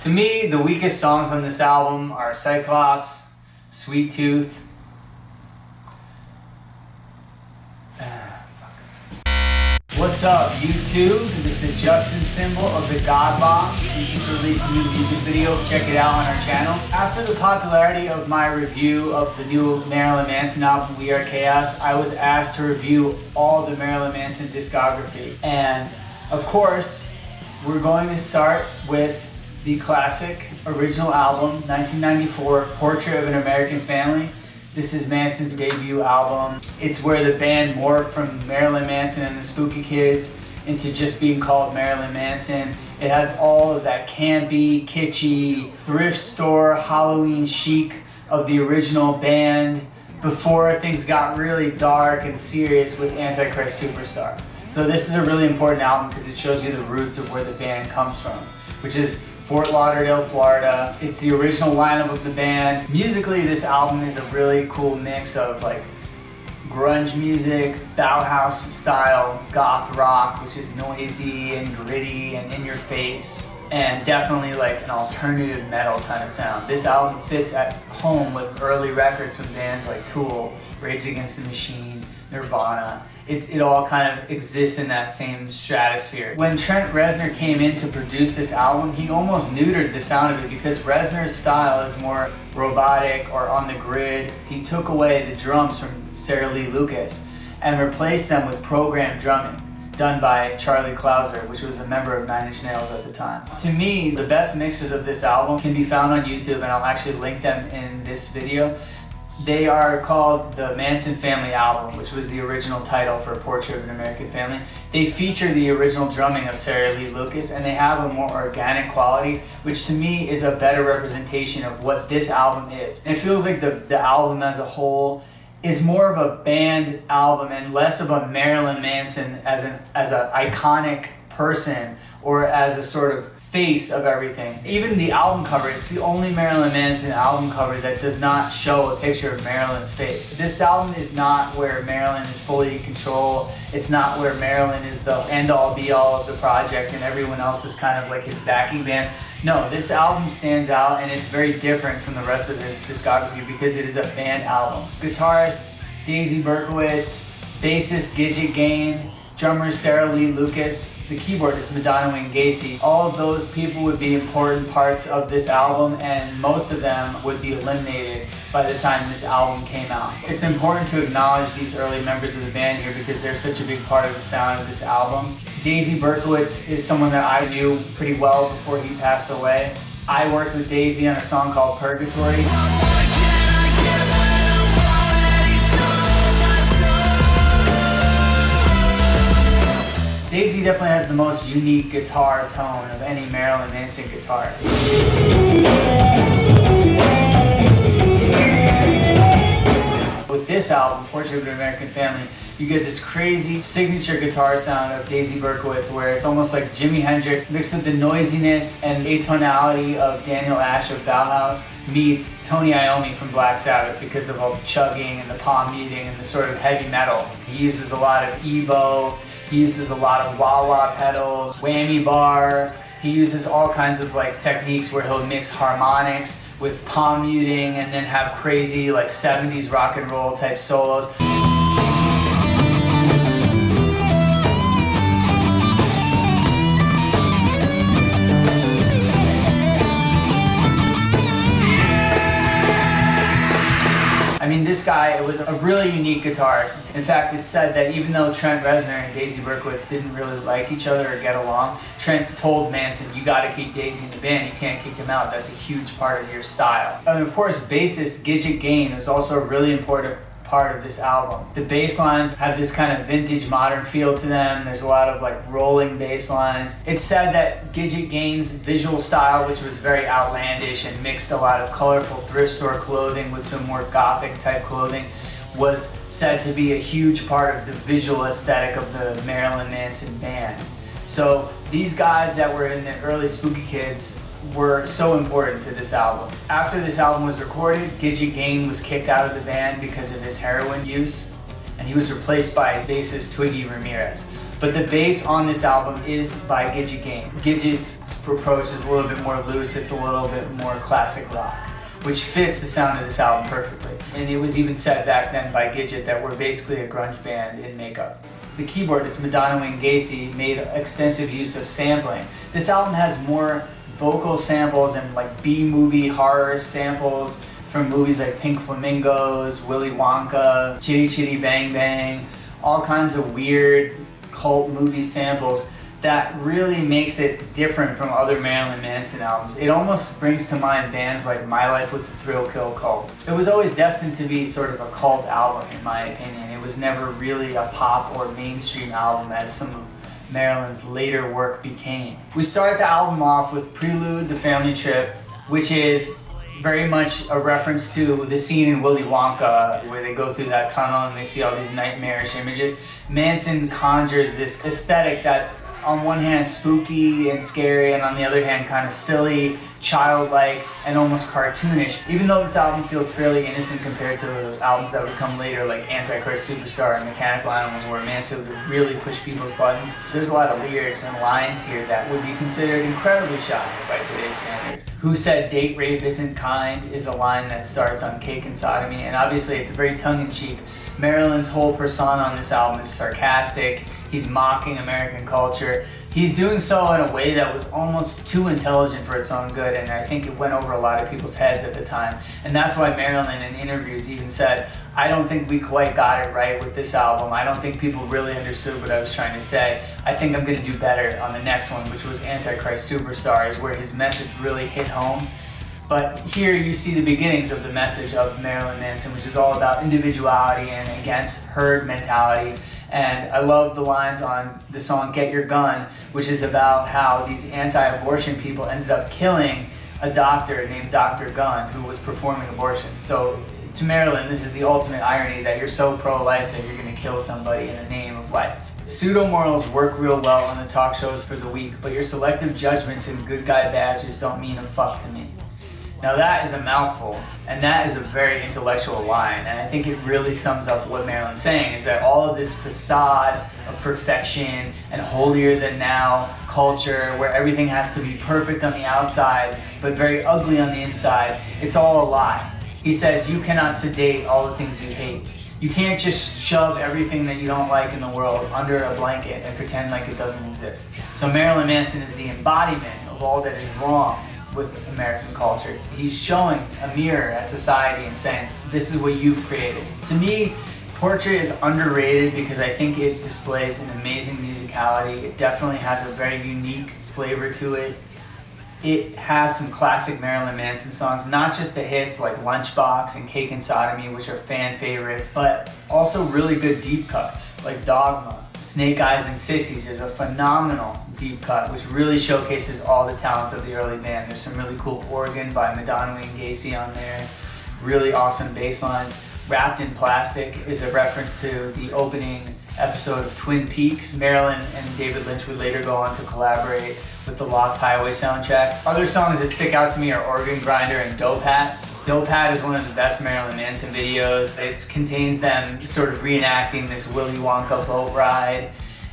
To me, the weakest songs on this album are Cyclops, Sweet Tooth. What's up, YouTube? This is Justin Symbol of the God Box. We just released a new music video. Check it out on our channel. After the popularity of my review of the new Marilyn Manson album, We Are Chaos, I was asked to review all the Marilyn Manson discography. And of course, we're going to start with the classic original album, 1994, Portrait of an American Family. This is Manson's debut album. It's where the band morphed from Marilyn Manson and the Spooky Kids into just being called Marilyn Manson. It has all of that campy, kitschy, thrift store, Halloween chic of the original band before things got really dark and serious with Antichrist Superstar. So this is a really important album because it shows you the roots of where the band comes from, which is Fort Lauderdale, Florida. It's the original lineup of the band. Musically, this album is a really cool mix of like grunge music, Bauhaus style, goth rock, which is noisy and gritty and in your face, and definitely like an alternative metal kind of sound. This album fits at home with early records from bands like Tool, Rage Against the Machine, Nirvana. It all kind of exists in that same stratosphere. When Trent Reznor came in to produce this album, he almost neutered the sound of it because Reznor's style is more robotic or on the grid. He took away the drums from Sarah Lee Lucas and replaced them with programmed drumming done by Charlie Clouser, which was a member of Nine Inch Nails at the time. To me, the best mixes of this album can be found on YouTube, and I'll actually link them in this video. They are called the Manson Family Album, which was the original title for Portrait of an American Family. They feature the original drumming of Sarah Lee Lucas, and they have a more organic quality, which to me is a better representation of what this album is. And it feels like the album as a whole is more of a band album and less of a Marilyn Manson as an iconic person or as a sort of face of everything. Even the album cover, it's the only Marilyn Manson album cover that does not show a picture of Marilyn's face. This album is not where Marilyn is fully in control. It's not where Marilyn is the end-all be-all of the project and everyone else is kind of like his backing band. No, this album stands out and it's very different from the rest of his discography because it is a band album. Guitarist Daisy Berkowitz, bassist Gidget Gein, drummer Sarah Lee Lucas, the keyboardist Madonna and Gacy. All of those people would be important parts of this album, and most of them would be eliminated by the time this album came out. It's important to acknowledge these early members of the band here because they're such a big part of the sound of this album. Daisy Berkowitz is someone that I knew pretty well before he passed away. I worked with Daisy on a song called Purgatory. Daisy definitely has the most unique guitar tone of any Marilyn Manson guitarist. With this album, Portrait of an American Family, you get this crazy signature guitar sound of Daisy Berkowitz where it's almost like Jimi Hendrix mixed with the noisiness and atonality of Daniel Ash of Bauhaus meets Tony Iommi from Black Sabbath because of all the chugging and the palm muting and the sort of heavy metal. He uses a lot of EBow. He uses a lot of wah-wah pedal, whammy bar. He uses all kinds of like techniques where he'll mix harmonics with palm muting and then have crazy like 70s rock and roll type solos. I mean, this guy was a really unique guitarist. In fact, it's said that even though Trent Reznor and Daisy Berkowitz didn't really like each other or get along, Trent told Manson, you gotta keep Daisy in the band, you can't kick him out, that's a huge part of your style. And of course, bassist Gidget Gein was also a really important part of this album. The bass lines have this kind of vintage modern feel to them. There's a lot of like rolling bass lines. It's said that Gidget Gein's visual style, which was very outlandish and mixed a lot of colorful thrift store clothing with some more gothic type clothing, was said to be a huge part of the visual aesthetic of the Marilyn Manson band. So these guys that were in the early Spooky Kids were so important to this album. After this album was recorded, Gidget Gein was kicked out of the band because of his heroin use, and he was replaced by bassist Twiggy Ramirez. But the bass on this album is by Gidget Gein. Gidget's approach is a little bit more loose, it's a little bit more classic rock, which fits the sound of this album perfectly. And it was even said back then by Gidget that we're basically a grunge band in makeup. The keyboardist Madonna and Gacy made extensive use of sampling. This album has more vocal samples and like B-movie horror samples from movies like Pink Flamingos, Willy Wonka, Chitty Chitty Bang Bang, all kinds of weird cult movie samples that really makes it different from other Marilyn Manson albums. It almost brings to mind bands like My Life with the Thrill Kill Cult. It was always destined to be sort of a cult album in my opinion. It was never really a pop or mainstream album as some of Marilyn's later work became. We start the album off with Prelude, The Family Trip, which is very much a reference to the scene in Willy Wonka where they go through that tunnel and they see all these nightmarish images. Manson conjures this aesthetic that's on one hand spooky and scary, and on the other hand kind of silly, childlike, and almost cartoonish. Even though this album feels fairly innocent compared to the albums that would come later like Antichrist Superstar and Mechanical Animals, where Manson would really push people's buttons, there's a lot of lyrics and lines here that would be considered incredibly shocking by today's standards. Who said date rape isn't kind is a line that starts on Cake and Sodomy, and obviously it's very tongue-in-cheek. Marilyn's whole persona on this album is sarcastic. He's mocking American culture. He's doing so in a way that was almost too intelligent for its own good, and I think it went over a lot of people's heads at the time. And that's why Marilyn in interviews even said, I don't think we quite got it right with this album. I don't think people really understood what I was trying to say. I think I'm gonna do better on the next one, which was Antichrist Superstar, where his message really hit home. But here you see the beginnings of the message of Marilyn Manson, which is all about individuality and against herd mentality. And I love the lines on the song Get Your Gun, which is about how these anti-abortion people ended up killing a doctor named Dr. Gunn who was performing abortions. So to Marilyn, this is the ultimate irony that you're so pro-life that you're going to kill somebody in the name of life. Pseudo-morals work real well on the talk shows for the weak, but your selective judgments and good guy badges don't mean a fuck to me. Now that is a mouthful, and that is a very intellectual line, and I think it really sums up what Marilyn's saying, is that all of this facade of perfection and holier-than-thou culture where everything has to be perfect on the outside but very ugly on the inside, it's all a lie. He says you cannot sedate all the things you hate. You can't just shove everything that you don't like in the world under a blanket and pretend like it doesn't exist. So Marilyn Manson is the embodiment of all that is wrong with American culture. He's showing a mirror at society and saying, this is what you've created. To me, Portrait is underrated because I think it displays an amazing musicality. It definitely has a very unique flavor to it. It has some classic Marilyn Manson songs, not just the hits like Lunchbox and Cake and Sodomy, which are fan favorites, but also really good deep cuts like Dogma. Snake Eyes and Sissies is a phenomenal deep cut, which really showcases all the talents of the early band. There's some really cool organ by Madonna and Gacy on there, really awesome bass lines. Wrapped in Plastic is a reference to the opening episode of Twin Peaks. Marilyn and David Lynch would later go on to collaborate with the Lost Highway soundtrack. Other songs that stick out to me are Organ Grinder and Dope Hat. Dope Hat is one of the best Marilyn Manson videos. It contains them sort of reenacting this Willy Wonka boat ride.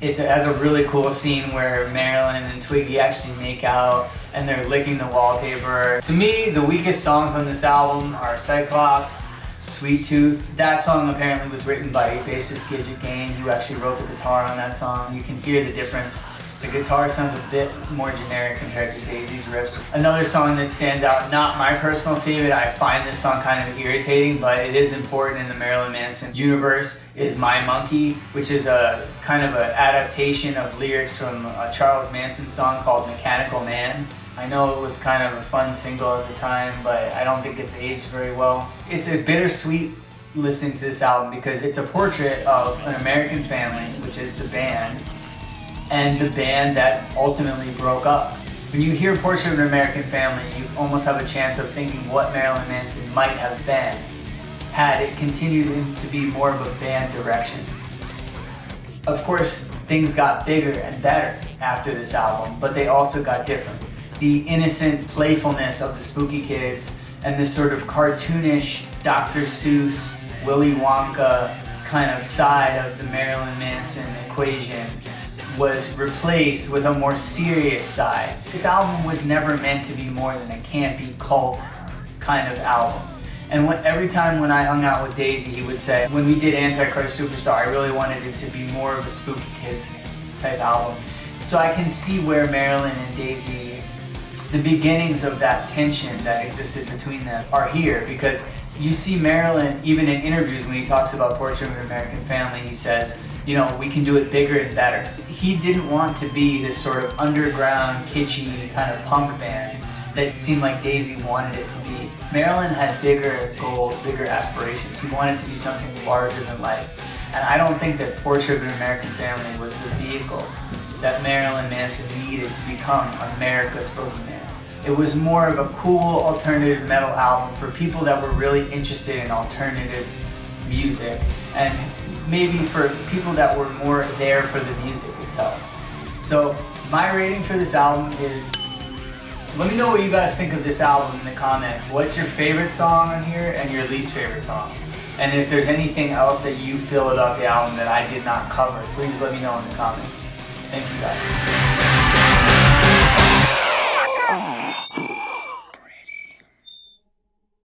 It has a really cool scene where Marilyn and Twiggy actually make out and they're licking the wallpaper. To me, the weakest songs on this album are Cyclops, Sweet Tooth. That song apparently was written by bassist Gidget Gein, who actually wrote the guitar on that song. You can hear the difference. The guitar sounds a bit more generic compared to Daisy's riffs. Another song that stands out, not my personal favorite, I find this song kind of irritating, but it is important in the Marilyn Manson universe, is My Monkey, which is a kind of an adaptation of lyrics from a Charles Manson song called Mechanical Man. I know it was kind of a fun single at the time, but I don't think it's aged very well. It's a bittersweet listening to this album because it's a portrait of an American family, which is the band, and the band that ultimately broke up. When you hear Portrait of an American Family, you almost have a chance of thinking what Marilyn Manson might have been had it continued to be more of a band direction. Of course, things got bigger and better after this album, but they also got different. The innocent playfulness of the Spooky Kids and this sort of cartoonish Dr. Seuss, Willy Wonka kind of side of the Marilyn Manson equation was replaced with a more serious side. This album was never meant to be more than a campy cult kind of album. And every time when I hung out with Daisy, he would say, when we did Antichrist Superstar, I really wanted it to be more of a Spooky Kids type album. So I can see where Marilyn and Daisy, the beginnings of that tension that existed between them are here, because you see Marilyn, even in interviews when he talks about Portrait of an American Family, he says, you know, we can do it bigger and better. He didn't want to be this sort of underground, kitschy kind of punk band that seemed like Daisy wanted it to be. Marilyn had bigger goals, bigger aspirations. He wanted to be something larger than life. And I don't think that Portrait of an American Family was the vehicle that Marilyn Manson needed to become America's Boogeyman. It was more of a cool alternative metal album for people that were really interested in alternative music, and maybe for people that were more there for the music itself. So my rating for this album is, let me know what you guys think of this album in the comments. What's your favorite song on here and your least favorite song? And if there's anything else that you feel about the album that I did not cover, please let me know in the comments. Thank you guys.